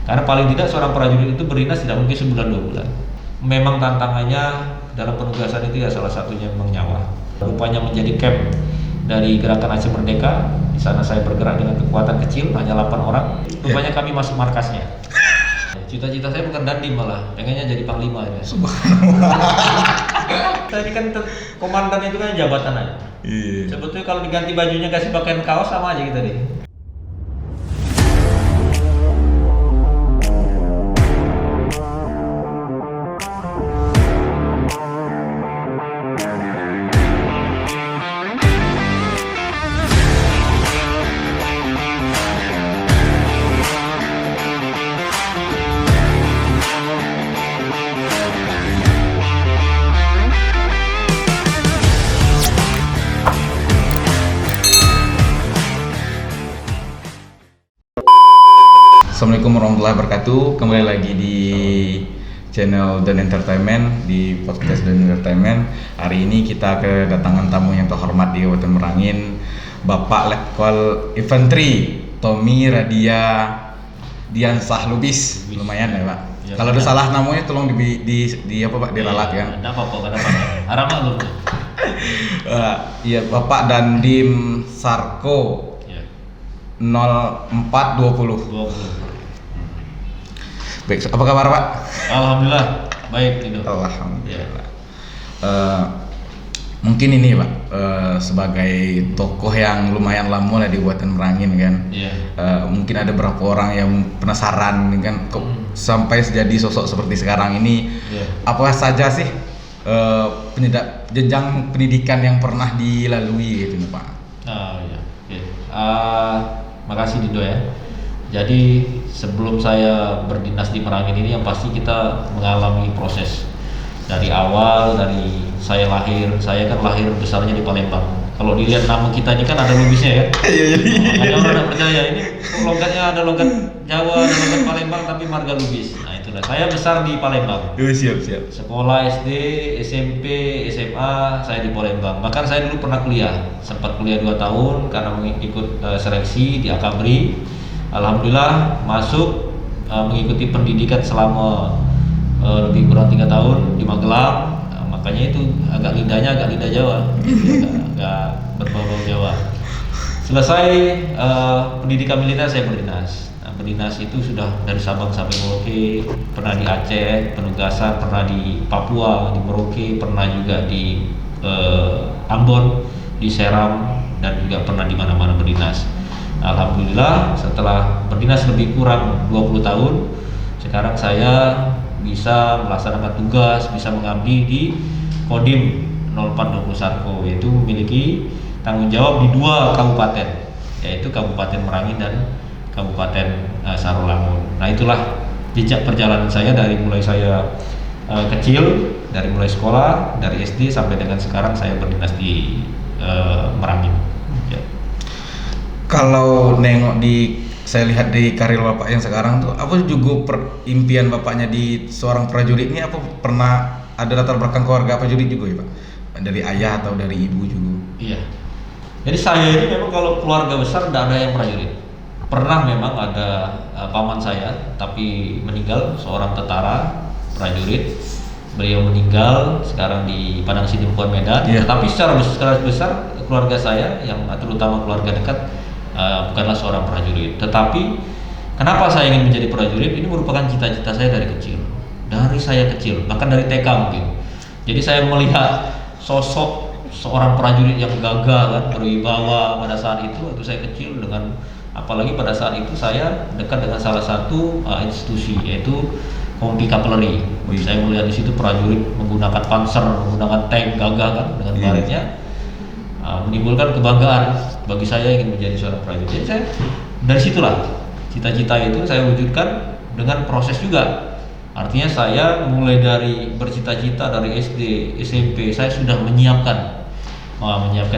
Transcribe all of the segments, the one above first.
Karena paling tidak seorang prajurit itu berdinas tidak mungkin sebulan 2 bulan. Memang tantangannya dalam penugasan itu ya salah satunya memang nyawa. Rupanya menjadi camp dari Gerakan Aceh Merdeka. Di sana saya bergerak dengan kekuatan kecil, hanya 8 orang. Rupanya kami masuk markasnya. Cita-cita saya bukan dandim, malah pengennya jadi panglima ya. Tadi kan komandan itu kan jabatan aja. Iya. Sebetulnya kalau diganti bajunya kasih pakaian kaos sama aja kita deh. Assalamualaikum warahmatullahi wabarakatuh. Kembali lagi di channel Dan Entertainment, di podcast Dan Entertainment. Hari ini kita kedatangan tamu yang terhormat di Kabupaten Merangin, Bapak Letkol Infanteri Tommy Radia Diansah Lubis. Lumayan ya Pak. Ya, kalau ada salah namanya tolong di apa Pak, diralat kan. Enggak apa-apa, harap maklum. Iya, Bapak Dandim Sarko 0420. Baik, apa kabar Pak? Alhamdulillah, baik itu. Alhamdulillah. Mungkin ini Pak, sebagai tokoh yang lumayan lama lah di Kabupaten Merangin kan. Mungkin ada beberapa orang yang penasaran kan, kok sampai jadi sosok seperti sekarang ini. Apa saja sih jenjang pendidikan yang pernah dilalui gitu Pak? Makasih Dido ya. Jadi sebelum saya berdinas di Merangin ini, yang pasti kita mengalami proses dari awal, dari saya lahir. Saya kan lahir besarnya di Palembang. Kalau dilihat nama kita ini kan ada lubisnya ya. Makanya orang tidak percaya ini logatnya ada logat Jawa, ada logat Palembang tapi marga lubis. Nah itulah, saya besar di Palembang. Siap. Sekolah SD, SMP, SMA saya di Palembang. Bahkan saya dulu pernah kuliah, sempat kuliah 2 tahun karena mengikut seleksi di Akabri. Alhamdulillah masuk, mengikuti pendidikan selama lebih kurang 3 tahun di Magelang. Makanya itu agak lidahnya agak lidah Jawa, agak berbau Jawa. Selesai pendidikan militer saya berdinas. Berdinas itu sudah dari Sabang sampai Merauke, pernah di Aceh, penugasan pernah di Papua, di Merauke, pernah juga di Ambon, di Seram, dan juga pernah di mana-mana berdinas. Alhamdulillah setelah berdinas lebih kurang 20 tahun, sekarang saya bisa melaksanakan tugas, bisa mengabdi di Kodim 0420 Sarko, yaitu memiliki tanggung jawab di 2 kabupaten, yaitu Kabupaten Merangin dan Kabupaten Sarolangun. Nah itulah jejak perjalanan saya dari mulai saya kecil, dari mulai sekolah, dari SD sampai dengan sekarang saya berdinas di Merangin. Kalau nengok saya lihat di karir Bapak yang sekarang tuh, apa juga impian Bapaknya di seorang prajurit ini, apa pernah ada latar belakang keluarga prajurit juga ya Pak? Dari ayah atau dari ibu juga? Iya. Jadi saya ini memang kalau keluarga besar tidak ada yang prajurit. Pernah memang ada paman saya, tapi meninggal, seorang tentara prajurit. Beliau meninggal sekarang di Padang Sidempuan Medan. Tapi secara besar keluarga saya, yang terutama keluarga dekat, bukanlah seorang prajurit. Tetapi kenapa saya ingin menjadi prajurit? Ini merupakan cita-cita saya dari kecil. Dari saya kecil, bahkan dari TK mungkin. Jadi saya melihat sosok seorang prajurit yang gagah kan, berwibawa pada saat itu waktu saya kecil, dengan apalagi pada saat itu saya dekat dengan salah satu institusi, yaitu Kompi Kavaleri. Saya melihat di situ prajurit menggunakan panser, menggunakan tank gagah kan dengan baretnya. Menimbulkan kebanggaan bagi saya ingin menjadi seorang prajurit. Jadi saya dari situlah cita-cita itu saya wujudkan dengan proses juga. Artinya saya mulai dari bercita-cita dari SD, SMP, saya sudah menyiapkan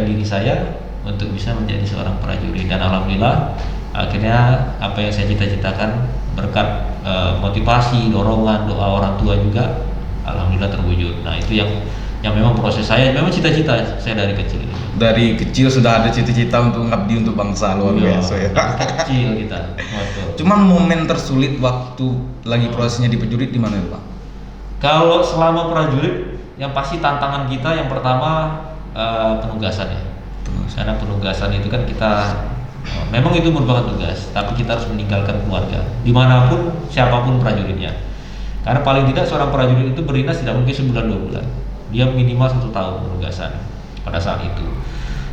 diri saya untuk bisa menjadi seorang prajurit. Dan alhamdulillah akhirnya apa yang saya cita-citakan berkat motivasi, dorongan, doa orang tua juga, alhamdulillah terwujud. Nah itu yang yang memang proses saya, memang cita-cita saya dari kecil. Dari kecil sudah ada cita-cita untuk ngabdi untuk bangsa, luar biasa ya. Dari kecil kita. Betul. Cuman momen tersulit waktu lagi prosesnya di prajurit di mana Pak? Kalau selama prajurit, yang pasti tantangan kita yang pertama penugasan ya. Karena penugasan itu kan kita memang itu merupakan tugas, tapi kita harus meninggalkan keluarga dimanapun siapapun prajuritnya. Karena paling tidak seorang prajurit itu berdinas tidak mungkin sebulan 2 bulan, dia minimal 1 tahun penugasan pada saat itu.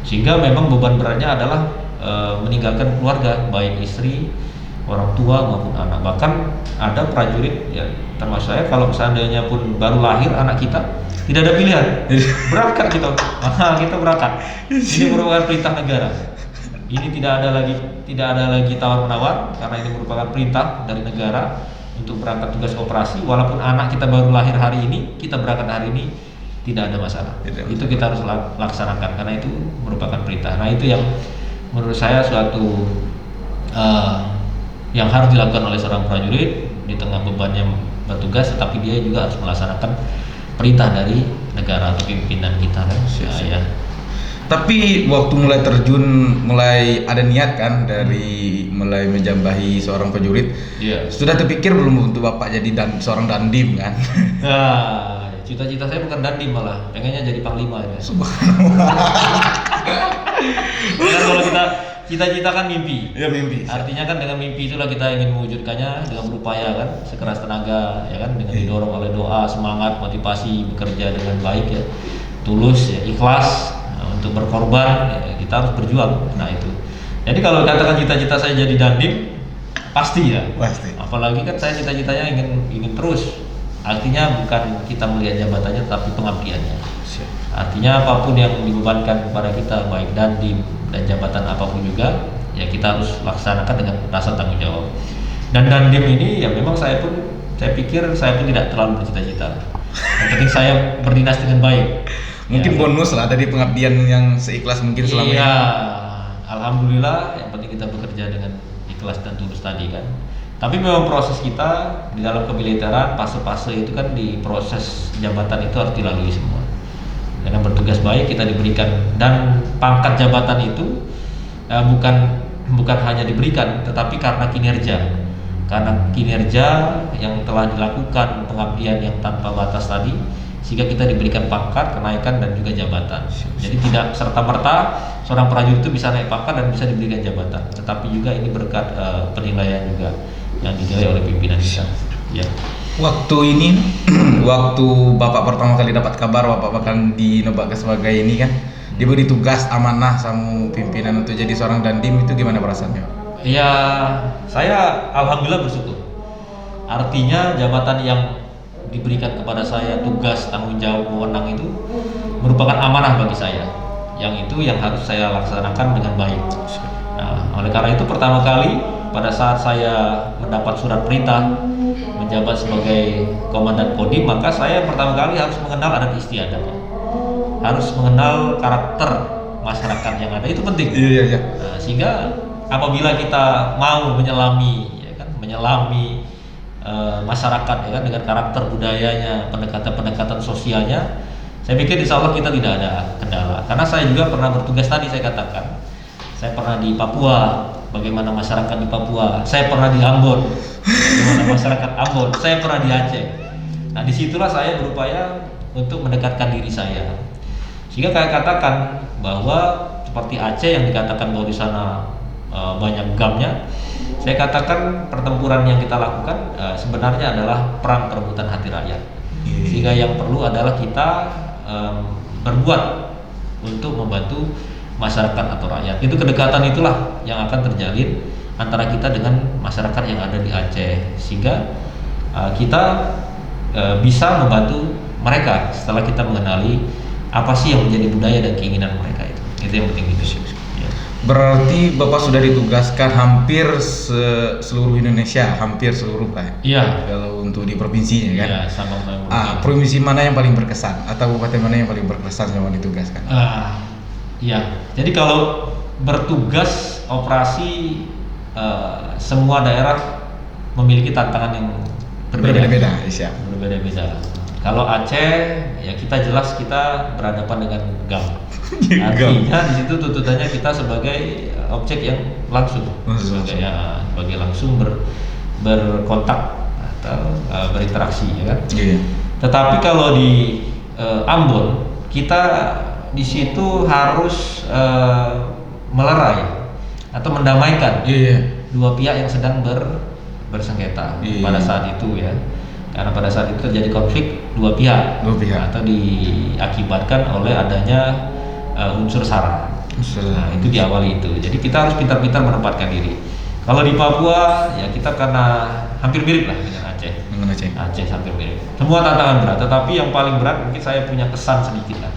Sehingga memang beban beratnya adalah meninggalkan keluarga, baik istri, orang tua maupun anak. Bahkan ada prajurit ya termasuk saya, kalau seandainya pun baru lahir anak kita, tidak ada pilihan, berangkat kita berangkat. Ini merupakan perintah negara. Ini tidak ada lagi tawar menawar, karena ini merupakan perintah dari negara untuk berangkat tugas operasi. Walaupun anak kita baru lahir hari ini, kita berangkat hari ini, tidak ada masalah. Itu kita harus laksanakan karena itu merupakan perintah. Nah itu yang menurut saya suatu yang harus dilakukan oleh seorang prajurit di tengah bebannya bertugas, tetapi dia juga harus melaksanakan perintah dari negara atau pimpinan kita kan. Ya. Tapi waktu mulai terjun, mulai ada niat kan dari mulai menjambahi seorang prajurit, sudah terpikir belum untuk Bapak jadi seorang dandim kan? Nah, cita-cita saya bukan dandim, malah pengennya jadi panglima ya. Subhanallah. Karena kalau kita cita-cita kan mimpi. Ya mimpi. Artinya kan dengan mimpi itulah kita ingin mewujudkannya dengan berupaya kan, sekeras tenaga ya kan, dengan didorong oleh doa, semangat, motivasi, bekerja dengan baik ya, tulus ya, ikhlas. Untuk berkorban ya, kita harus berjuang. Nah itu. Jadi kalau katakan cita-cita saya jadi dandim, pasti ya. Pasti. Apalagi kan saya cita-citanya ingin terus. Artinya bukan kita melihat jabatannya, tapi pengabdiannya. Artinya apapun yang dibebankan kepada kita, baik dandim dan jabatan apapun juga, ya kita harus laksanakan dengan rasa tanggung jawab. Dan dandim ini ya memang saya pikir saya pun tidak terlalu bercita-cita. Yang penting saya berdinas dengan baik. Mungkin ya, bonus lah tadi pengabdian yang seikhlas mungkin selama ini. Iya, alhamdulillah. Yang penting kita bekerja dengan ikhlas dan tulus tadi kan. Tapi memang proses kita di dalam kemiliteran, fase-fase itu kan di proses jabatan itu harus dilalui semua. Dengan bertugas baik kita diberikan, dan pangkat jabatan itu bukan hanya diberikan, tetapi karena kinerja. Karena kinerja yang telah dilakukan, pengabdian yang tanpa batas tadi, sehingga kita diberikan pangkat, kenaikan dan juga jabatan. Jadi tidak serta-merta seorang prajurit itu bisa naik pangkat dan bisa diberikan jabatan, tetapi juga ini berkat penilaian juga yang dinilai oleh pimpinan kita. Ya. Waktu ini, waktu Bapak pertama kali dapat kabar Bapak bakal dinobatkan sebagai ini kan, diberi tugas amanah sama pimpinan untuk jadi seorang dandim, itu gimana perasaannya? Ya, saya alhamdulillah bersyukur. Artinya jabatan yang diberikan kepada saya, tugas, tanggung jawab, wewenang itu merupakan amanah bagi saya. Yang itu yang harus saya laksanakan dengan baik. Nah, oleh karena itu pertama kali pada saat saya mendapat surat perintah menjabat sebagai komandan Kodim, maka saya pertama kali harus mengenal adat istiadat, harus mengenal karakter masyarakat yang ada, itu penting. Iya. Nah, sehingga apabila kita mau menyelami masyarakat ya kan, dengan karakter budayanya, pendekatan sosialnya, saya pikir insya Allah kita tidak ada kendala. Karena saya juga pernah bertugas tadi, saya katakan saya pernah di Papua, bagaimana masyarakat di Papua, saya pernah di Ambon, bagaimana masyarakat Ambon, saya pernah di Aceh. Nah disitulah saya berupaya untuk mendekatkan diri saya, sehingga saya katakan bahwa seperti Aceh yang dikatakan bahwa di sana banyak gamnya, saya katakan pertempuran yang kita lakukan sebenarnya adalah perang perebutan hati rakyat. Sehingga yang perlu adalah kita berbuat untuk membantu masyarakat atau rakyat. Itu kedekatan itulah yang akan terjalin antara kita dengan masyarakat yang ada di Aceh, sehingga kita bisa membantu mereka setelah kita mengenali apa sih yang menjadi budaya dan keinginan mereka itu. Itu yang penting itu sih. Berarti Bapak sudah ditugaskan hampir seluruh Indonesia, hampir seluruh Pak. Iya. Kalau untuk di provinsinya kan. Iya, sama. Provinsi mana yang paling berkesan atau kabupaten mana yang paling berkesan sama ditugaskan? Iya. Jadi kalau bertugas operasi, semua daerah memiliki tantangan yang Berbeda-beda, siap. Berbeda-beda. Kalau Aceh ya kita jelas kita berhadapan dengan GAM. Artinya di situ tuntutannya kita sebagai objek yang langsung, sebagai langsung berkontak atau berinteraksi, ya kan. Iya. Tetapi kalau di Ambon kita di situ harus melerai atau mendamaikan dua pihak yang sedang bersengketa pada saat itu, ya. Karena pada saat itu terjadi konflik dua pihak atau diakibatkan oleh adanya unsur sara. Nah, itu diawali itu. Jadi kita harus pintar-pintar menempatkan diri. Kalau di Papua ya kita karena hampir mirip lah dengan Aceh. Aceh hampir mirip. Semua tantangan berat, tetapi yang paling berat mungkin saya punya kesan sedikit lah.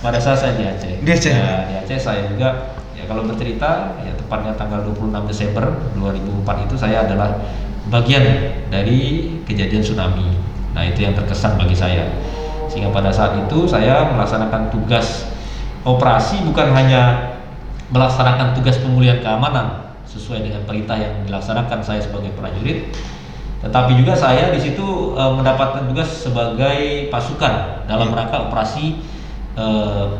Pada saat saya di Aceh. Di Aceh saya juga ya kalau bercerita ya tepatnya tanggal 26 Desember 2004 itu saya adalah bagian dari kejadian tsunami. Nah, itu yang terkesan bagi saya. Sehingga pada saat itu saya melaksanakan tugas operasi, bukan hanya melaksanakan tugas pemulihan keamanan sesuai dengan perintah yang dilaksanakan saya sebagai prajurit, tetapi juga saya di situ mendapatkan tugas sebagai pasukan dalam rangka operasi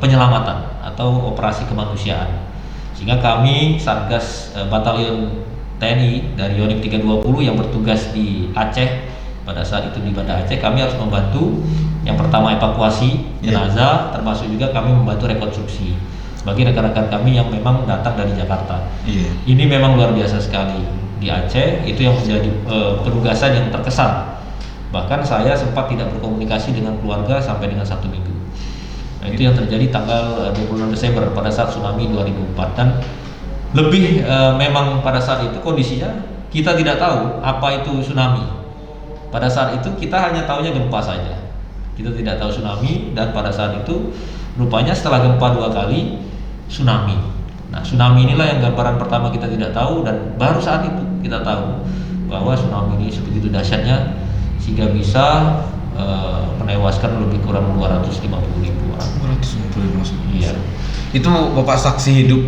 penyelamatan atau operasi kemanusiaan. Sehingga kami Satgas Batalion TNI dari Yonif 320 yang bertugas di Aceh, pada saat itu di Banda Aceh, kami harus membantu yang pertama evakuasi jenazah, termasuk juga kami membantu rekonstruksi bagi rekan-rekan kami yang memang datang dari Jakarta. Ini memang luar biasa sekali di Aceh, itu yang menjadi penugasan yang terkesan. Bahkan saya sempat tidak berkomunikasi dengan keluarga sampai dengan 1 minggu. Nah, itu yang terjadi tanggal 26 Desember pada saat tsunami 2004. Dan lebih memang pada saat itu kondisinya kita tidak tahu apa itu tsunami. Pada saat itu kita hanya tahunya gempa saja. Kita tidak tahu tsunami, dan pada saat itu rupanya setelah gempa 2 kali tsunami. Nah, tsunami inilah yang gambaran pertama kita tidak tahu, dan baru saat itu kita tahu bahwa tsunami ini sebegitu dahsyatnya sehingga bisa menewaskan lebih kurang 250.000 orang. 250.000. Iya. Itu Bapak saksi hidup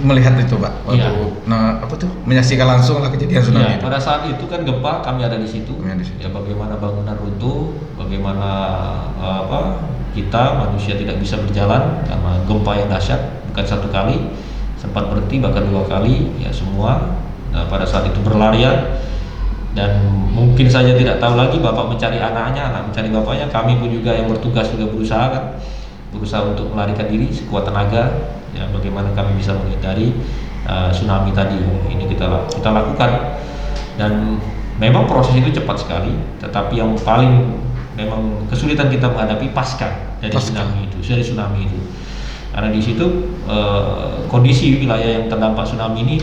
melihat itu, Pak, waktu menyaksikan langsung lah kejadian tsunami itu. Pada saat itu kan gempa, kami ada di situ. Ya, bagaimana bangunan runtuh, bagaimana kita manusia tidak bisa berjalan karena gempa yang dahsyat, bukan 1 kali, sempat berhenti bahkan 2 kali, ya semua. Nah, pada saat itu berlarian, dan mungkin saja tidak tahu lagi, bapak mencari anaknya, anak mencari bapaknya. Kami pun juga yang bertugas juga berusaha untuk melarikan diri sekuat tenaga. Ya, bagaimana kami bisa menghindari tsunami tadi ini kita lakukan, dan memang proses itu cepat sekali. Tetapi yang paling memang kesulitan kita menghadapi pasca tsunami itu, karena di situ kondisi wilayah yang terdampak tsunami ini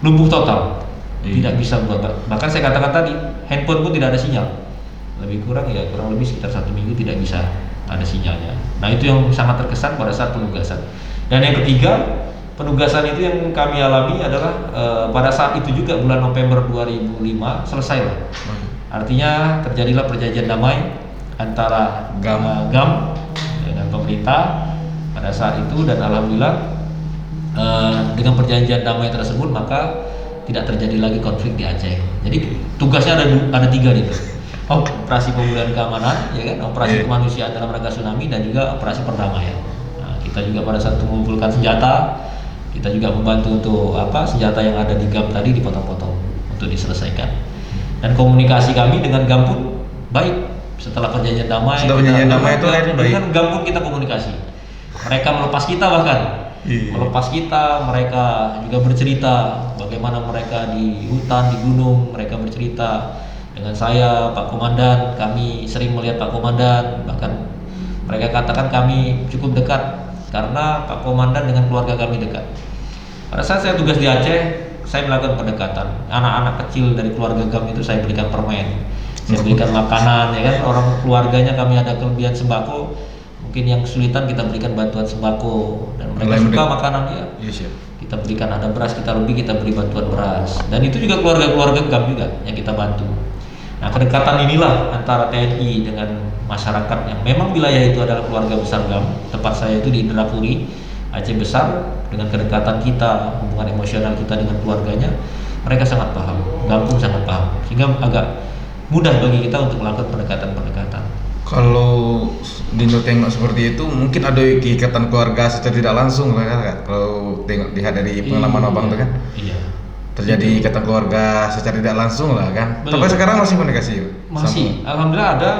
lumpuh total, tidak bisa bahkan saya katakan tadi handphone pun tidak ada sinyal, kurang lebih sekitar 1 minggu tidak bisa ada sinyalnya. Nah, itu yang sangat terkesan pada saat penugasan. Dan yang ketiga, penugasan itu yang kami alami adalah pada saat itu juga bulan November 2005 selesai lah. Artinya terjadilah perjanjian damai antara GAM dengan pemerintah pada saat itu, dan alhamdulillah dengan perjanjian damai tersebut maka tidak terjadi lagi konflik di Aceh. Jadi tugasnya ada 3 nih. Operasi pemulihan keamanan, ya kan, operasi kemanusiaan dalam rangka tsunami, dan juga operasi perdamaian. Kita juga pada saat itu mengumpulkan senjata, kita juga membantu untuk senjata yang ada di GAM tadi dipotong-potong untuk diselesaikan. Dan komunikasi kami dengan GAM pun baik setelah perjanjian damai. Dengan GAM pun kita komunikasi. Mereka melepas kita mereka juga bercerita bagaimana mereka di hutan, di gunung, mereka bercerita dengan saya, Pak Komandan. Kami sering melihat Pak Komandan, bahkan mereka katakan kami cukup dekat karena Pak Komandan dengan keluarga kami dekat. Pada saat saya tugas di Aceh, saya melakukan pendekatan. Anak-anak kecil dari keluarga kami itu saya berikan permen, saya berikan makanan, ya kan. Orang keluarganya kami ada kelebihan sembako, mungkin yang kesulitan kita berikan bantuan sembako, dan mereka suka makanan ya. Kita berikan, ada beras kita beri bantuan beras, dan itu juga keluarga-keluarga kami juga yang kita bantu. Nah, kedekatan inilah antara TNI dengan masyarakat yang memang wilayah itu adalah keluarga besar GAM. Tempat saya itu di Indrapuri, Aceh Besar, dengan kedekatan kita, hubungan emosional kita dengan keluarganya, mereka sangat paham, Gampung sangat paham, sehingga agak mudah bagi kita untuk melakukan pendekatan-pendekatan. Kalau Dindo tengok seperti itu, mungkin ada ikatan keluarga secara tidak langsung lah kan? Kalau lihat dari pengalaman abang tuh kan? Iya. Terjadi ikatan keluarga secara tidak langsung lah kan? Betul. Tapi sekarang masih komunikasi? Masih, alhamdulillah ada.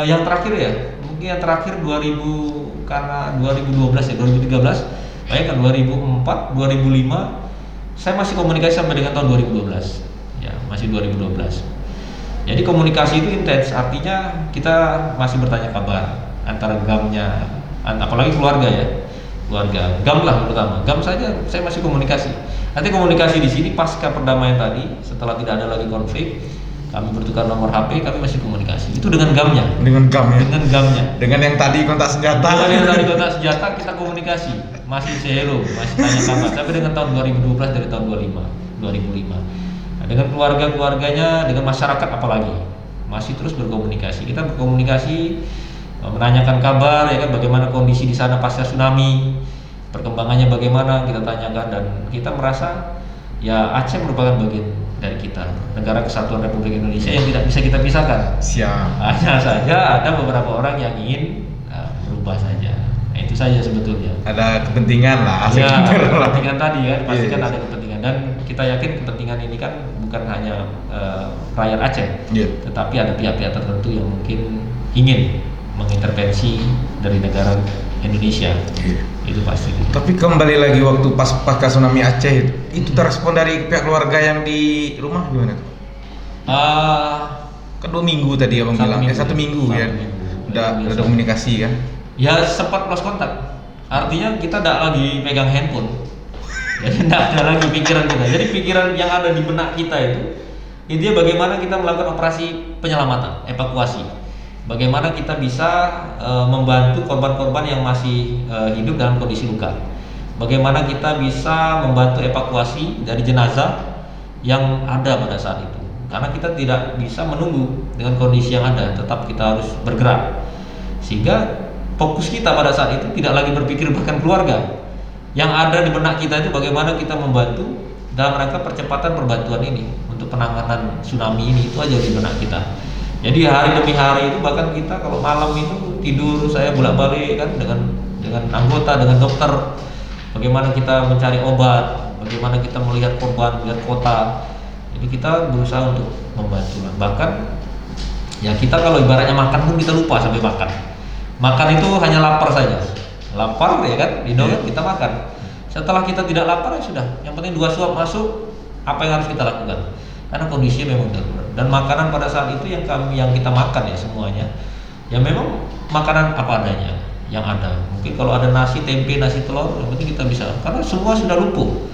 Yang terakhir ya, mungkin yang terakhir 2012 ya, 2013. Bayangkan 2004, 2005, saya masih komunikasi sampai dengan tahun 2012. Ya, masih 2012. Jadi komunikasi itu intens, artinya kita masih bertanya kabar antara gamnya, apalagi keluarga ya, keluarga gam lah terutama, gam saja saya masih komunikasi. Nanti komunikasi di sini pasca perdamaian tadi, setelah tidak ada lagi konflik, kami bertukar nomor HP, kami masih komunikasi. Itu dengan gamnya. Dengan gam ya? Dengan gamnya. Dengan yang tadi kontak senjata. Dengan yang tadi kontak senjata kita komunikasi, masih hello, masih tanya kabar. Sampai dengan tahun 2012 dari tahun 2005. Nah, dengan keluarga-keluarganya, dengan masyarakat apalagi masih terus berkomunikasi. Kita berkomunikasi, menanyakan kabar ya kan, bagaimana kondisi di sana pasca tsunami, perkembangannya bagaimana kita tanyakan, dan kita merasa ya Aceh merupakan bagian dari kita, negara kesatuan Republik Indonesia yang tidak bisa kita pisahkan. Siap. Hanya saja ada beberapa orang yang ingin berubah saja. Nah, itu saja sebetulnya. Ada kepentingan lah. Ya, kepentingan tadi kan, pasti kan Yes. ada kepentingan, dan kita yakin kepentingan ini kan bukan hanya rakyat Aceh, tetapi ada pihak-pihak tertentu yang mungkin ingin mengintervensi dari negara Indonesia. Itu pasti. Tapi kembali lagi waktu pasca tsunami Aceh itu terrespon dari pihak keluarga yang di rumah gimana tuh? Kan 2 minggu tadi abang bilang, 1 minggu ya. Udah komunikasi kan? Ya sempat lost kontak. Artinya kita tidak lagi pegang handphone. Jadi tidak ada lagi pikiran kita. Jadi pikiran yang ada di benak kita itu intinya bagaimana kita melakukan operasi penyelamatan, evakuasi. Bagaimana kita bisa membantu korban-korban yang masih hidup dalam kondisi luka. Bagaimana kita bisa membantu evakuasi dari jenazah yang ada pada saat itu. Karena kita tidak bisa menunggu dengan kondisi yang ada, tetap kita harus bergerak. Sehingga fokus kita pada saat itu tidak lagi berpikir bahkan keluarga. Yang ada di benak kita itu bagaimana kita membantu dalam rangka percepatan perbantuan ini untuk penanganan tsunami ini, itu aja di benak kita. Jadi hari demi hari itu bahkan kita kalau malam itu tidur, saya bolak-balik kan dengan anggota, dengan dokter, bagaimana kita mencari obat, bagaimana kita melihat korban, melihat kota. Jadi kita berusaha untuk membantu. Bahkan ya kita kalau ibaratnya makan pun kita lupa sampai makan. Makan itu hanya lapar saja. Lapar ya kan, kita makan. Setelah kita tidak lapar ya sudah. Yang penting 2 suap masuk, apa yang harus kita lakukan? Karena kondisinya memang darurat. Dan makanan pada saat itu yang kita makan ya semuanya, ya memang makanan apa adanya yang ada. Mungkin kalau ada nasi, tempe, nasi telur, yang penting kita bisa. Karena semua sudah lumpuh.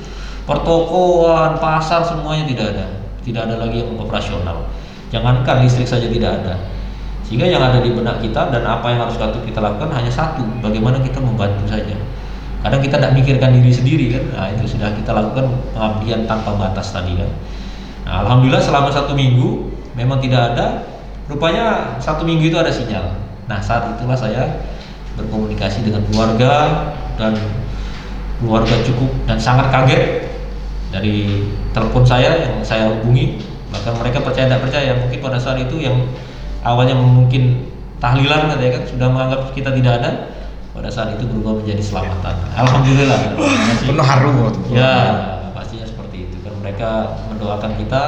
Pertokoan, pasar semuanya tidak ada lagi yang operasional. Jangankan listrik saja tidak ada. Sehingga yang ada di benak kita dan apa yang harus kita lakukan hanya satu, bagaimana kita membantu saja. Kadang kita tidak mikirkan diri sendiri kan, nah itu sudah kita lakukan pengabdian tanpa batas tadi kan. Nah, alhamdulillah selama 1 minggu memang tidak ada, rupanya 1 minggu itu ada sinyal. Nah saat itulah saya berkomunikasi dengan keluarga, dan keluarga cukup dan sangat kaget dari telepon saya yang saya hubungi. Bahkan mereka percaya tidak percaya, mungkin pada saat itu yang awalnya mungkin tahlilan katanya kan, sudah menganggap kita tidak ada, pada saat itu berubah menjadi selamatan. Alhamdulillah. Penuh haru waktu itu. Ya, pastinya seperti itu kan, mereka mendoakan kita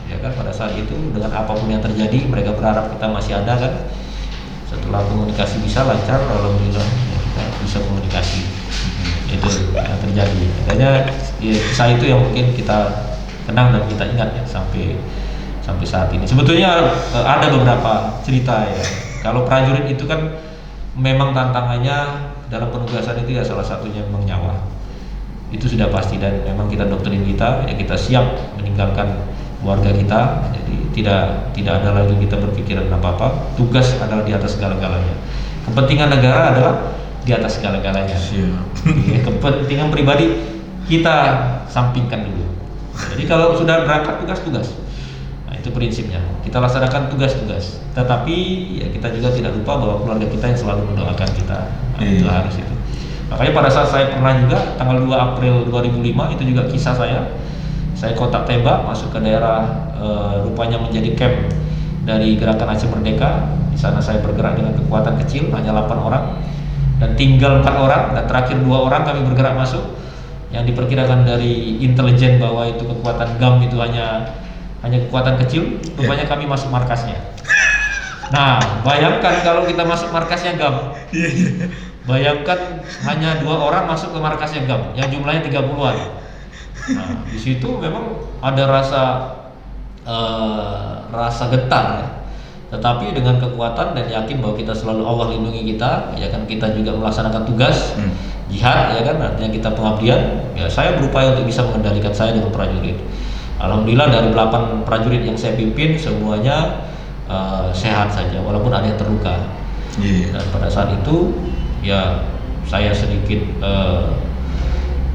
ya kan pada saat itu dengan apapun yang terjadi, mereka berharap kita masih ada kan. Setelah komunikasi bisa lancar, alhamdulillah ya, kita bisa komunikasi. Itu yang terjadi. Makanya ya, kisah itu yang mungkin kita kenang dan kita ingat ya sampai saat ini. Sebetulnya ada beberapa cerita ya. Kalau prajurit itu kan memang tantangannya dalam penugasan itu ya salah satunya memang nyawa. Itu sudah pasti, dan memang kita doktrin kita ya, kita siap meninggalkan keluarga kita. Jadi tidak ada lagi kita berpikiran apa-apa. Tugas adalah di atas segala-galanya. Kepentingan negara adalah di atas segala-galanya. Kepentingan pribadi kita sampingkan dulu. Jadi kalau sudah berangkat tugas, nah itu prinsipnya. Kita laksanakan tugas-tugas. Tetapi ya kita juga tidak lupa bahwa keluarga kita yang selalu mendoakan kita. Nah, itu harus itu. Makanya pada saat saya pernah juga tanggal 2 April 2005 itu juga kisah saya Saya kontak tembak masuk ke daerah rupanya menjadi camp dari Gerakan Aceh Merdeka. Di sana saya bergerak dengan kekuatan kecil, hanya 8 orang, dan tinggal 4 orang, dan terakhir 2 orang kami bergerak masuk. Yang diperkirakan dari intelijen bahwa itu kekuatan GAM itu hanya kekuatan kecil, rupanya kami masuk markasnya. Nah, bayangkan kalau kita masuk markasnya GAM. Bayangkan hanya 2 orang masuk ke markasnya GAM yang jumlahnya 30-an. Nah, di situ memang ada rasa getar ya. Tetapi dengan kekuatan dan yakin bahwa kita selalu Allah lindungi kita, ya kan, kita juga melaksanakan tugas jihad, ya kan, artinya kita pengabdian. Ya, saya berupaya untuk bisa mengendalikan saya dengan prajurit. Alhamdulillah dari 8 prajurit yang saya pimpin semuanya sehat saja, walaupun ada yang terluka. Dan pada saat itu ya saya sedikit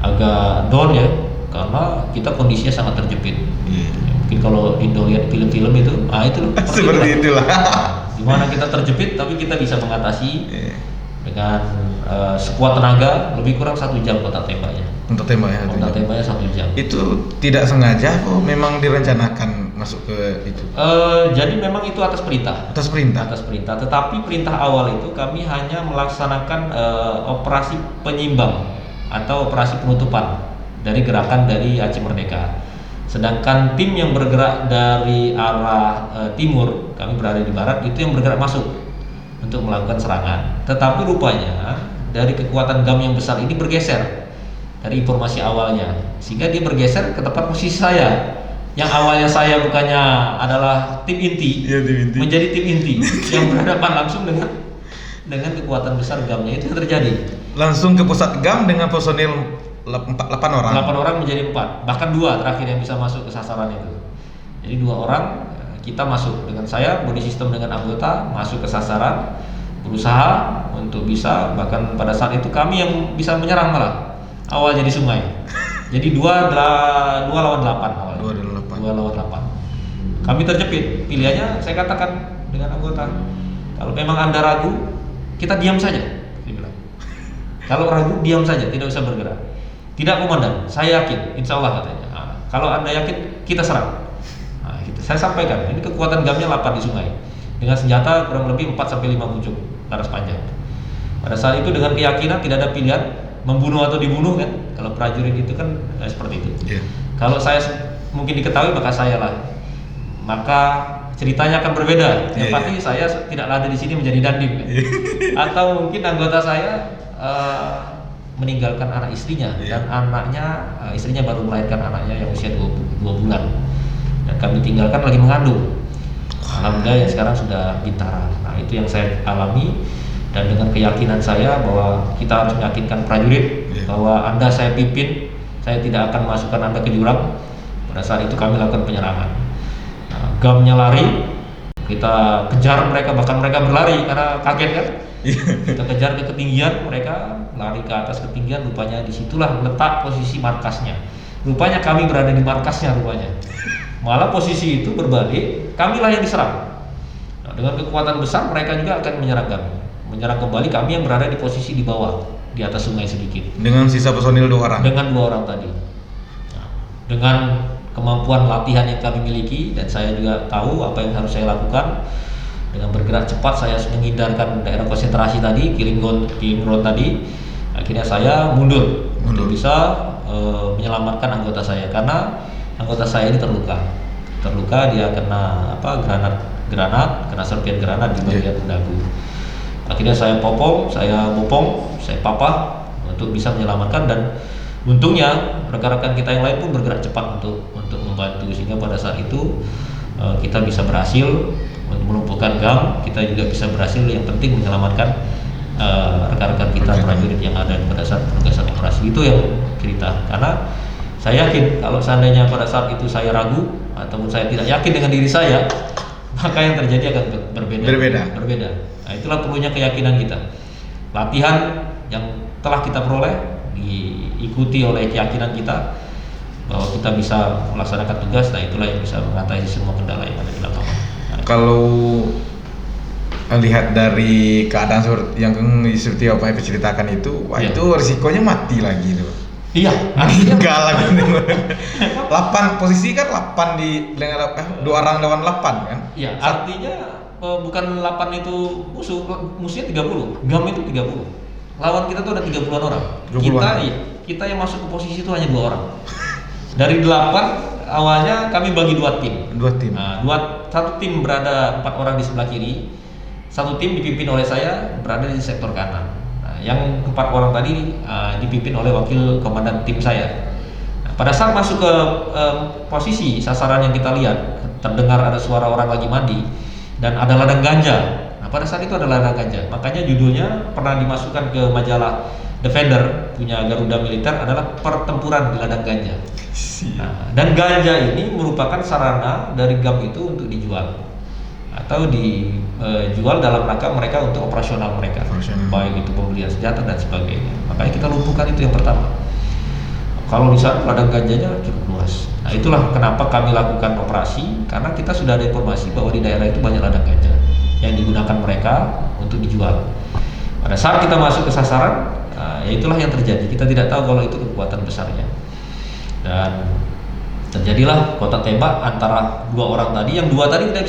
agak down ya, karena kita kondisinya sangat terjepit. Mungkin kalau Indo lihat film-film itu, itu seperti itulah. Dimana kita terjepit, tapi kita bisa mengatasi dengan sekuat tenaga. Lebih kurang 1 jam kontak tembaknya. Kontak tembaknya 1 jam. Itu tidak sengaja, memang direncanakan masuk ke itu? Jadi memang itu atas perintah. Atas perintah. Tetapi perintah awal itu kami hanya melaksanakan operasi penyimbang atau operasi penutupan dari gerakan dari Aceh Merdeka. Sedangkan tim yang bergerak dari arah timur, kami berada di barat, itu yang bergerak masuk untuk melakukan serangan. Tetapi rupanya dari kekuatan GAM yang besar ini bergeser dari informasi awalnya, sehingga dia bergeser ke tempat posisi saya. Yang awalnya saya bukannya adalah tim inti, menjadi tim inti yang berhadapan langsung dengan kekuatan besar GAM-nya. Itu yang terjadi. Langsung ke pusat GAM dengan personil 8 orang. 8 orang menjadi 4, bahkan 2 terakhir yang bisa masuk ke sasaran itu. Jadi 2 orang kita masuk dengan saya, body system dengan anggota masuk ke sasaran, berusaha untuk bisa, bahkan pada saat itu kami yang bisa menyerang malah awalnya di sungai. Jadi 2 lawan 8 awalnya. 2 lawan 8. Kami terjepit. Pilihannya saya katakan dengan anggota, kalau memang Anda ragu, kita diam saja, dia bilang. Kalau ragu, diam saja, tidak usah bergerak. Tidak komandan, saya yakin, insya Allah katanya. Kalau Anda yakin, kita serang. Gitu. Saya sampaikan, ini kekuatan GAM-nya 8 di sungai, dengan senjata kurang lebih 4-5 pucuk laras panjang. Pada saat itu dengan keyakinan tidak ada pilihan membunuh atau dibunuh kan. Kalau prajurit itu kan seperti itu. Kalau saya mungkin diketahui, maka saya lah. Maka ceritanya akan berbeda. Yang pasti saya tidak ada di sini menjadi dandim kan. Atau mungkin anggota saya meninggalkan anak istrinya dan anaknya, istrinya baru melahirkan anaknya yang usia 2 bulan, dan kami tinggalkan lagi mengandung. Alhamdulillah yang sekarang sudah bintara. Nah, itu yang saya alami, dan dengan keyakinan saya bahwa kita harus meyakinkan prajurit bahwa Anda saya pimpin, saya tidak akan masukkan Anda ke jurang. Pada saat itu kami lakukan penyerangan. Nah, GAM-nya lari, kita kejar mereka, bahkan mereka berlari karena kaget kan. Kita kejar ke ketinggian, mereka lari ke atas ketinggian, rupanya disitulah letak posisi markasnya. Rupanya kami berada di markasnya rupanya. Malah posisi itu berbalik, kamilah yang diserang. Nah, dengan kekuatan besar mereka juga akan menyerang kami. Menyerang kembali, kami yang berada di posisi di bawah, di atas sungai sedikit. Dengan sisa personil 2 orang? Dengan 2 orang tadi. Nah, dengan kemampuan latihan yang kami miliki, dan saya juga tahu apa yang harus saya lakukan. Dengan bergerak cepat saya menghindarkan daerah konsentrasi tadi, killing ground tadi. Akhirnya saya mundur. Untuk bisa menyelamatkan anggota saya, karena anggota saya ini terluka, dia kena granat, kena serpian granat di bagian dagu. Akhirnya saya bopong, saya papah untuk bisa menyelamatkan, dan untungnya rekan-rekan kita yang lain pun bergerak cepat untuk membantu, sehingga pada saat itu kita bisa berhasil untuk melumpuhkan GAM. Kita juga bisa berhasil, yang penting menyelamatkan rekan-rekan kita prajurit yang ada pada saat penugasan operasi. Itu yang cerita, karena saya yakin kalau seandainya pada saat itu saya ragu ataupun saya tidak yakin dengan diri saya, maka yang terjadi akan berbeda. Nah, itulah perlunya keyakinan kita. Latihan yang telah kita peroleh diikuti oleh keyakinan kita bahwa kita bisa melaksanakan tugas. Nah, itulah yang bisa mengatasi semua kendala yang ada di lapangan. Kalau lihat dari keadaan seperti yang seperti apa yang diceritakan itu, itu risikonya mati lagi itu. Iya, artinya Enggak lah. 8 posisi kan 8 di dengan 2 orang lawan 8 kan? iya, artinya bukan 8 itu musuhnya 30. GAM itu 30. Lawan kita tuh ada 30-an orang. 30-an. Kita yang masuk ke posisi itu hanya 2 orang. Dari 8 awalnya kami bagi 2 tim. 2 tim. Nah, satu tim berada 4 orang di sebelah kiri. Satu tim dipimpin oleh saya berada di sektor kanan. Nah, yang 4 orang tadi dipimpin oleh wakil komandan tim saya. Nah, pada saat masuk ke posisi sasaran yang kita lihat, terdengar ada suara orang lagi mandi dan ada ladang ganja. Nah, pada saat itu ada ladang ganja. Makanya judulnya pernah dimasukkan ke majalah Defender punya Garuda Militer adalah pertempuran di ladang ganja. Nah, dan ganja ini merupakan sarana dari GAM itu untuk dijual atau dijual dalam rangka mereka untuk operasional mereka, baik itu pembelian senjata dan sebagainya. Makanya kita lumpuhkan itu yang pertama. Kalau di sana ladang ganjanya cukup luas. Nah, itulah kenapa kami lakukan operasi, karena kita sudah ada informasi bahwa di daerah itu banyak ladang ganja yang digunakan mereka untuk dijual. Pada saat kita masuk ke sasaran, ya itulah yang terjadi. Kita tidak tahu kalau itu kekuatan besarnya. Dan terjadilah kontak tembak antara 2 orang tadi. Yang 2 tadi tidak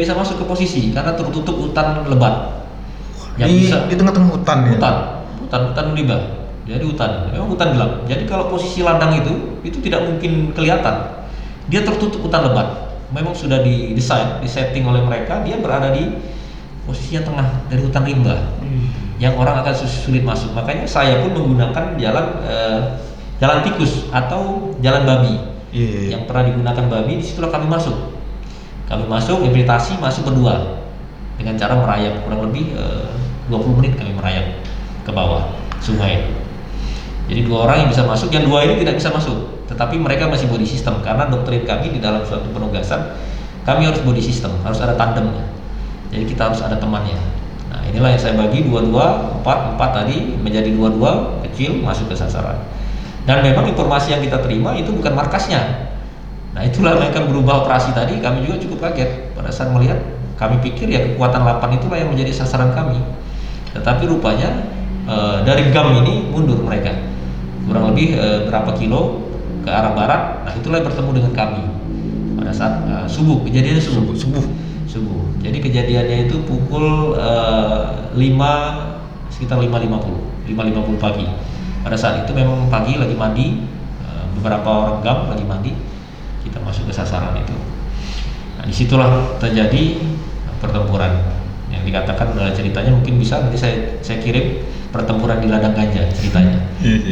bisa masuk ke posisi karena tertutup hutan lebat. Di tengah-tengah hutan ya. Hutan limbah. Jadi memang hutan gelap. Jadi kalau posisi ladang itu tidak mungkin kelihatan. Dia tertutup hutan lebat. Memang sudah disetting oleh mereka. Dia berada di posisi yang tengah dari hutan limbah. Yang orang akan sulit masuk. Makanya saya pun menggunakan jalan tikus atau jalan babi. Yang pernah digunakan babi. Disitulah kami masuk. Kami masuk, infiltrasi, masuk berdua dengan cara merayap kurang lebih 20 menit kami merayap ke bawah sungai. Jadi 2 orang yang bisa masuk, yang 2 ini tidak bisa masuk, tetapi mereka masih body system karena doktrin kami di dalam suatu penugasan kami harus body system, harus ada tandemnya. Jadi kita harus ada temannya. Nah, inilah yang saya bagi 2-2, 4 tadi menjadi 2-2 kecil masuk ke sasaran. Dan memang informasi yang kita terima itu bukan markasnya. Nah, itulah yang akan berubah operasi tadi. Kami juga cukup kaget pada saat melihat. Kami pikir ya kekuatan 8 itulah yang menjadi sasaran kami. Tetapi rupanya dari GAM ini mundur mereka kurang lebih berapa kilo ke arah barat. Nah, itulah yang bertemu dengan kami pada saat subuh. Kejadiannya subuh. Jadi kejadiannya itu pukul 5 sekitar 5.50 pagi. Pada saat itu memang pagi lagi mandi, beberapa orang GAM lagi mandi. Kita masuk ke sasaran itu. Nah, disitulah terjadi pertempuran yang dikatakan adalah ceritanya mungkin bisa nanti saya kirim pertempuran di ladang ganja ceritanya.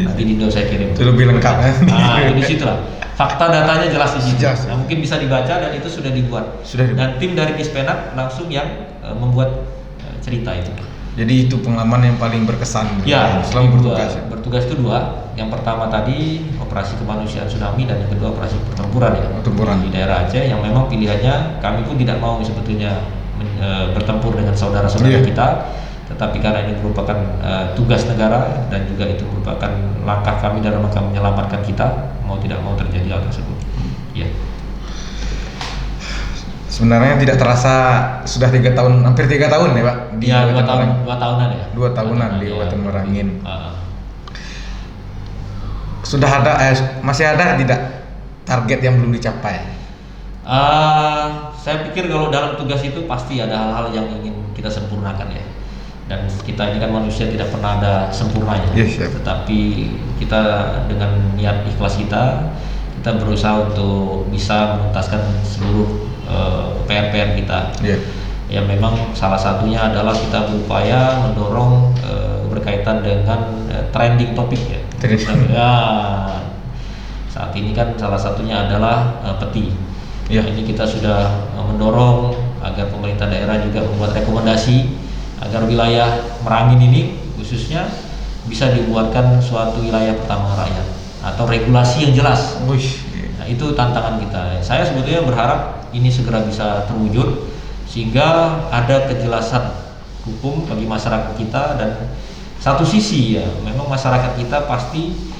Nanti di Indo saya kirim. Itu lebih lengkap kan? Nah, di situlah. Fakta datanya jelas di situ. Nah, mungkin bisa dibaca dan itu sudah dibuat. Dan tim dari Dispenat langsung yang membuat cerita itu. Jadi itu pengalaman yang paling berkesan ya, selama bertugas. Bertugas itu 2. Yang pertama tadi operasi kemanusiaan tsunami dan yang kedua operasi pertempuran di daerah Aceh yang memang pilihannya kami pun tidak mau sebetulnya bertempur dengan saudara-saudara kita, tetapi karena ini merupakan tugas negara dan juga itu merupakan langkah kami dalam rangka menyelamatkan kita, mau tidak mau terjadi hal tersebut. Ya. Sebenarnya tidak terasa sudah 3 tahun, hampir 3 tahun ya Pak di Kabupaten 2 tahunan ya. 2 tahunan di Kabupaten Merangin. Sudah ada masih ada tidak target yang belum dicapai? Saya pikir kalau dalam tugas itu pasti ada hal-hal yang ingin kita sempurnakan ya. Dan kita ini kan manusia tidak pernah ada sempurnanya. Tetapi kita dengan niat ikhlas kita berusaha untuk bisa menuntaskan seluruh PR-PR kita. Ya memang salah satunya adalah kita berupaya mendorong berkaitan dengan trending topik ya. Saat ini kan salah satunya adalah peti. Ini kita sudah mendorong agar pemerintah daerah juga membuat rekomendasi agar wilayah Merangin ini khususnya bisa dibuatkan suatu wilayah pertama rakyat atau regulasi yang jelas. Nah, itu tantangan kita. Saya sebetulnya berharap ini segera bisa terwujud sehingga ada kejelasan hukum bagi masyarakat kita. Dan satu sisi ya memang masyarakat kita pasti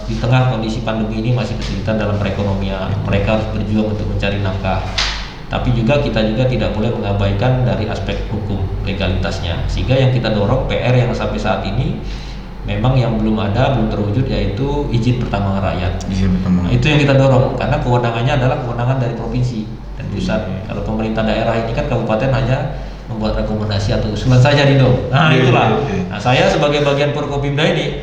di tengah kondisi pandemi ini masih kesulitan dalam perekonomian. Mereka harus berjuang untuk mencari nafkah. Tapi juga kita juga tidak boleh mengabaikan dari aspek hukum legalitasnya. Sehingga yang kita dorong PR yang sampai saat ini memang yang belum terwujud, yaitu izin pertambangan rakyat. Izin pertambangan. Nah, itu yang kita dorong karena kewenangannya adalah kewenangan dari provinsi dan pusat. Kalau pemerintah daerah ini kan kabupaten hanya membuat rekomendasi atau usulan saja Dindo. Nah, itulah. Nah, saya sebagai bagian Forkopimda ini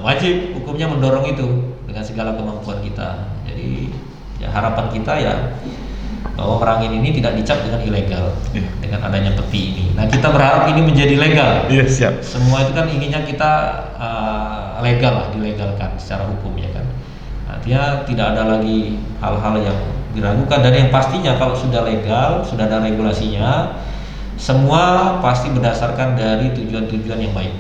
wajib hukumnya mendorong itu dengan segala kemampuan kita. Jadi ya harapan kita ya bahwa Merangin ini tidak dicap dengan ilegal dengan adanya peti ini. Nah, kita berharap ini menjadi legal. Iya, siap. Semua itu kan inginnya kita legal lah, dilegalkan secara hukum ya kan. Artinya tidak ada lagi hal-hal yang diragukan, dan yang pastinya kalau sudah legal, sudah ada regulasinya, semua pasti berdasarkan dari tujuan-tujuan yang baik.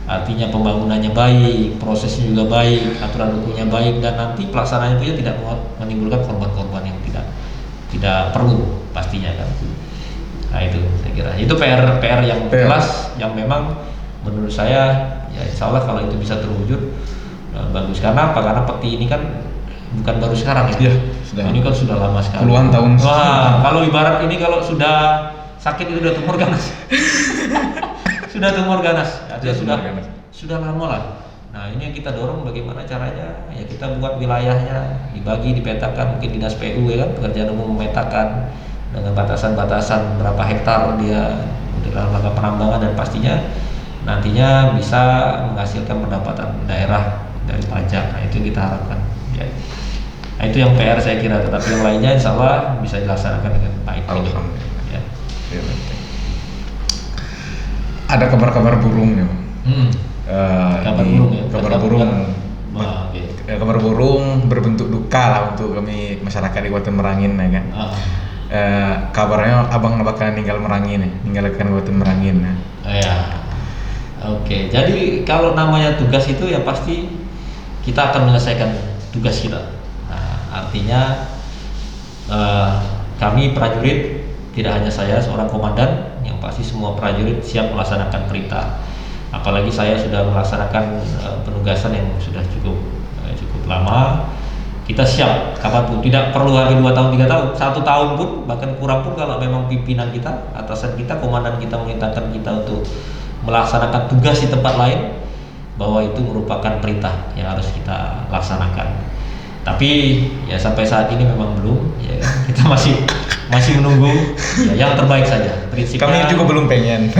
Artinya pembangunannya baik, prosesnya juga baik, aturan hukumnya baik, dan nanti pelaksanaannya juga tidak menimbulkan korban-korban yang tidak perlu pastinya kan. Nah, itu saya kira itu PR yang jelas yang memang menurut saya ya insya Allah kalau itu bisa terwujud bagus. Karena apa? Karena peti ini kan bukan baru sekarang ya. Sudah. Ini kan sudah lama sekali. Puluhan tahun. Wah, kalau ibarat ini kalau sudah sakit itu sudah tumor ganas. Sudah tumor ganas. Sudah lama lah. Nah, ini yang kita dorong bagaimana caranya ya kita buat wilayahnya dibagi, dipetakan, mungkin dinas PU ya kan, pekerjaan umum memetakan dengan batasan-batasan berapa hektar dia dalam rangka penambangan, dan pastinya nantinya bisa menghasilkan pendapatan daerah dari pajak. Nah, itu kita harapkan ya. Nah, itu yang PR saya kira, tetapi yang lainnya insya Allah bisa dilaksanakan dengan baik. Ya. Ada kabar-kabar burung ya, kabar burung ya. Kabar burung berbentuk duka lah untuk kami masyarakat di Kabupaten Merangin ya kan. Kabarnya abang bakal meninggalkan Kabupaten Merangin. Ya. Oke, jadi kalau namanya tugas itu ya pasti kita akan menyelesaikan tugas kita. Nah, artinya kami prajurit, tidak hanya saya seorang komandan, yang pasti semua prajurit siap melaksanakan perintah. Apalagi saya sudah melaksanakan penugasan yang sudah cukup lama. Kita siap kapanpun, tidak perlu lagi 2 tahun 3 tahun, 1 tahun pun, bahkan kurang pun kalau memang pimpinan kita, atasan kita, komandan kita memerintahkan kita untuk melaksanakan tugas di tempat lain, bahwa itu merupakan perintah yang harus kita laksanakan. Tapi ya sampai saat ini memang belum, ya kita masih menunggu ya, yang terbaik saja. Prinsipnya. Kami juga belum pengen.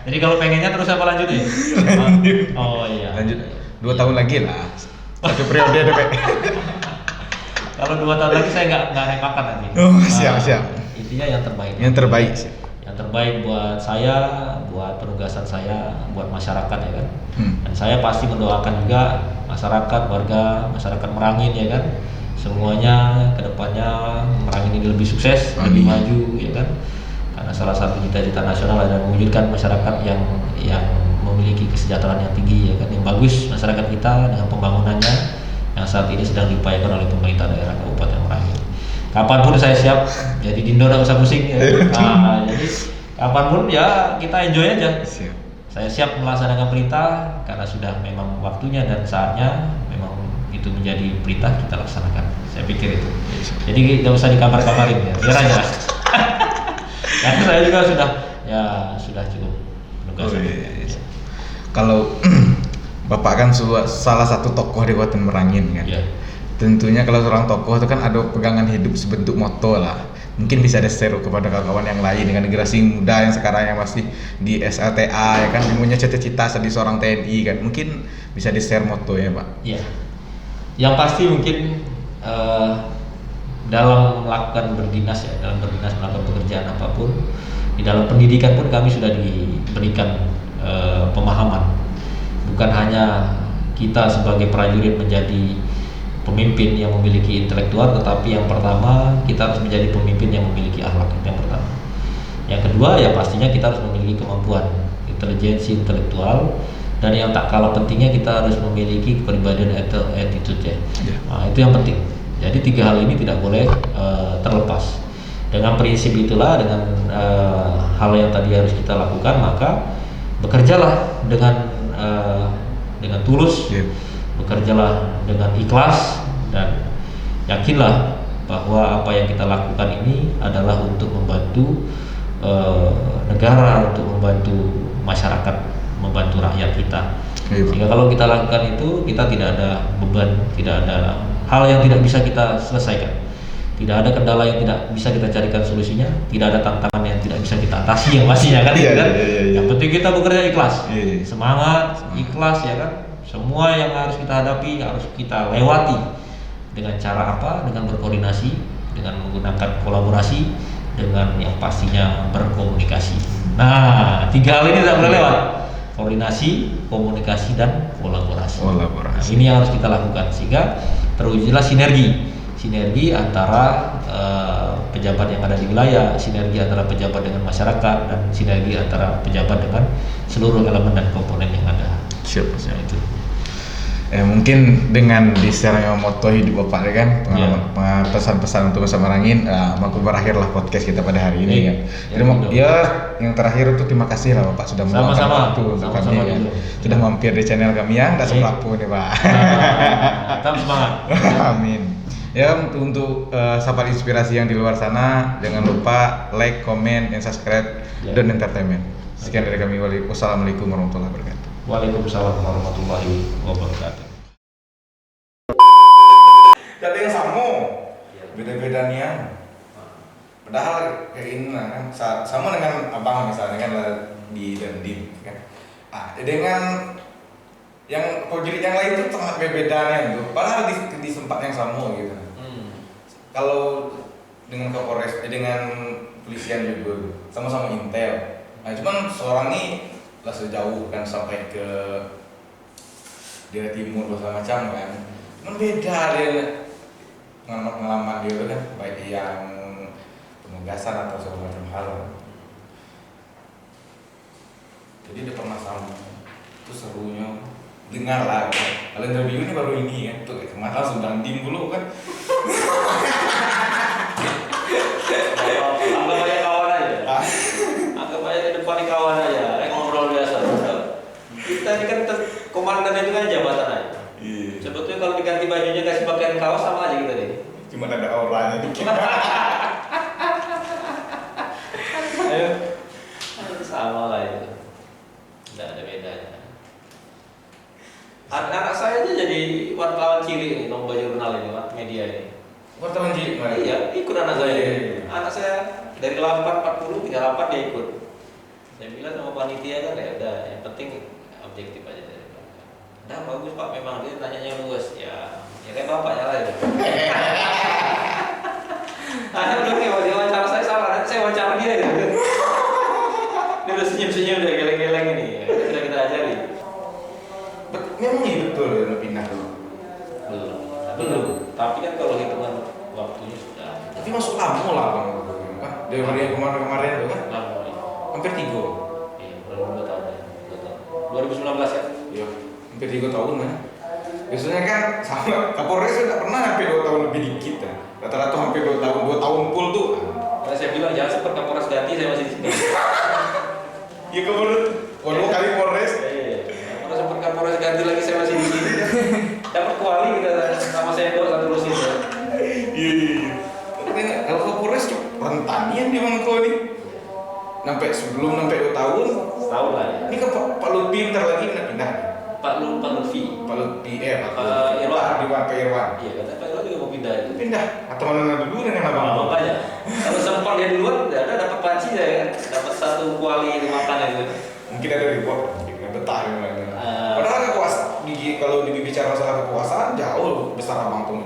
Jadi kalau pengennya terus apa lanjut ya? Oh iya. Lanjut 2 tahun lagi lah. 1 periode deh. Kalau 2 tahun lagi saya nggak nemakan nanti. Oh, siap. Intinya yang terbaik. Yang terbaik sih. Yang terbaik buat saya, buat penugasan saya, buat masyarakat ya kan. Dan saya pasti mendoakan juga masyarakat Merangin ya kan. Semuanya kedepannya Merangin ini lebih sukses, lebih maju ya kan. Karena salah satu cita-cita nasional adalah mewujudkan masyarakat yang memiliki kesejahteraan yang tinggi ya kan, yang bagus masyarakat kita dengan pembangunannya yang saat ini sedang diupayakan oleh pemerintah daerah Kabupaten Merangin. Kapanpun saya siap, jadi Dindo nggak usah pusing ya. Nah, jadi kapanpun ya kita enjoy aja. Siap. Saya siap melaksanakan perintah karena sudah memang waktunya dan saatnya memang itu menjadi perintah, kita laksanakan. Saya pikir itu. Jadi nggak usah dikabar-kabarin ya, biar aja. Karena saya juga sudah cukup penugasan. Kalau Bapak kan salah satu tokoh di Kabupaten Merangin kan. Ya. Tentunya kalau seorang tokoh itu kan ada pegangan hidup sebentuk moto lah. Mungkin bisa share kepada kawan-kawan yang lain dengan generasi muda yang sekarang yang masih di SLTA ya kan, yang punya cita-cita jadi seorang TNI kan. Mungkin bisa share moto ya Pak. Iya. Yang pasti mungkin dalam melakukan berdinas ya, melakukan pekerjaan apapun, di dalam pendidikan pun kami sudah diberikan pemahaman. Bukan hanya kita sebagai prajurit menjadi pemimpin yang memiliki intelektual, tetapi yang pertama kita harus menjadi pemimpin yang memiliki akhlak, itu yang pertama. Yang kedua ya pastinya kita harus memiliki kemampuan intelijensi intelektual, dan yang tak kalah pentingnya kita harus memiliki kepribadian atau attitude ya. Nah, itu yang penting. Jadi 3 hal ini tidak boleh terlepas. Dengan prinsip itulah, dengan hal yang tadi harus kita lakukan, maka bekerjalah dengan tulus. Bekerjalah dengan ikhlas, dan yakinlah bahwa apa yang kita lakukan ini adalah untuk membantu negara, untuk membantu masyarakat membantu rakyat kita. Iya, Pak. Sehingga kalau kita lakukan itu, kita tidak ada beban, tidak ada hal yang tidak bisa kita selesaikan, tidak ada kendala yang tidak bisa kita carikan solusinya, tidak ada tantangan yang tidak bisa kita atasi yang pastinya kan, Iya, gitu kan? iya, iya, iya. Yang penting kita bekerja ikhlas, Iya. semangat, ikhlas ya kan. Semua yang harus kita hadapi harus kita lewati dengan cara apa? Dengan berkoordinasi, dengan menggunakan kolaborasi, dengan yang pastinya berkomunikasi. Nah, 3 hal ini tidak boleh lewat. Koordinasi, komunikasi, dan kolaborasi. Kolaborasi. Nah, ini yang harus kita lakukan sehingga terwujudlah sinergi antara pejabat yang ada di wilayah, sinergi antara pejabat dengan masyarakat, dan sinergi antara pejabat dengan seluruh elemen dan komponen yang ada. Siap. Nah, itu. Mungkin dengan diserangnya moto hidup Bapak ya kan, pesan-pesan untuk Nusa Merangin, maka berakhirlah podcast kita pada hari ini ya. Yang terakhir itu terima kasih lah Bapak sudah meluangkan Sama-sama. waktu untuk Sama-sama kami ya. dulu. Sudah mampir di channel kami yang nggak selaku nih Pak. Tetap semangat. Amin. Ya untuk sahabat inspirasi yang di luar sana, jangan lupa like, comment, dan subscribe dan entertainment. Sekian dari kami. Wassalamualaikum warahmatullahi wabarakatuh. Waalaikumsalam warahmatullahi wabarakatuh. Ada yang sama, beda-bedanya. Padahal kayak ini lah kan, sama dengan abang misalnya kan di Dandim kan. Dengan yang proyek yang lain itu sangat berbedanya gitu. Padahal di tempat yang sama gitu. Kalau dengan Kapolres, dengan polisian juga sama-sama intel. Nah cuman seorang ini lah sejauh kan sampai ke daerah timur segala macam kan. Cuman beda dia pengalaman dia itu kan, baik yang penugasan atau segala macam hal. Jadi dia pernah sama. Itu serunya dengar lah. Kalau interview ini baru ini ya. Tuh kemarin langsung Dandim dulu kan. Anggap aja kawan aja. Anggap aja di depan kawan aja. Ngobrol biasa. Kita ini kan komandan itu kan jabatan aja. Iya. Sebetulnya kalau diganti bajunya kasih pakaian kaos sama aja kita deh. Cuma ada auranya dikit. Ayo. Sama lah itu. Tidak ada bedanya. Anak saya aja jadi wartawan cilik nih, lomba jurnal ini, media ini. Wartawan cilik mana? Iya, ikut anak saya. Iya. Anak saya dari 38 dia ikut. Saya bilang sama panitia kan ya udah, yang penting objektif aja dari belakang. Udah bagus Pak, memang dia tanyanya luas ya. Ya kayak bapaknya lah ya. Nah, belum nih wawancara saya salah, nanti saya wawancara dia gitu. Dia udah senyum-senyum udah geleng-geleng ini. Ya, sudah kita ajari. Memang iya betul ya pindah dulu. Belum. Tapi kan kalau hitungan waktunya sudah Tapi masuk lama lah bang. Dari hari yang kemarin itu kan lama. hampir 3. Iya, kurang 2 tahun ya. 2 tahun. 2019 ya. Iya, hampir 3 tahun kan. Biasanya kan sama Kapolres tidak pernah hampir 2 tahun lebih dikit ya. Rata-rata hampir 2 tahun full tuh. Nah, saya bilang jangan seperti Kapolres ganti saya masih di sini. Iya Kapolres. Waduh kali Polres. Kalau seperti Kapolres ganti lagi saya masih di sini. Dapat kuali kita sama sendok satu terusin ya. Iya. Kalau Kapolres rentanian dia mang kau nih. Sebelum 2 tahun. Setahun lah ya. Ini kan Pak Lutfi bentar lagi pindah. Pak Lutfi. Pak Lutfi Pak Irwan. Pak Irwan. Iya, kata Pak Irwan juga mau pindah itu. Pindah atau mana dulu dengan abang? Makanya kalau sempat dia duluan udah ada dapat panci ya kan. Dapat satu kuali makan itu. Mungkin ada reward, mungkin betah yang lain. Ah. Padahal kalau dibicara masalah kekuasaan jauh besar abang tuh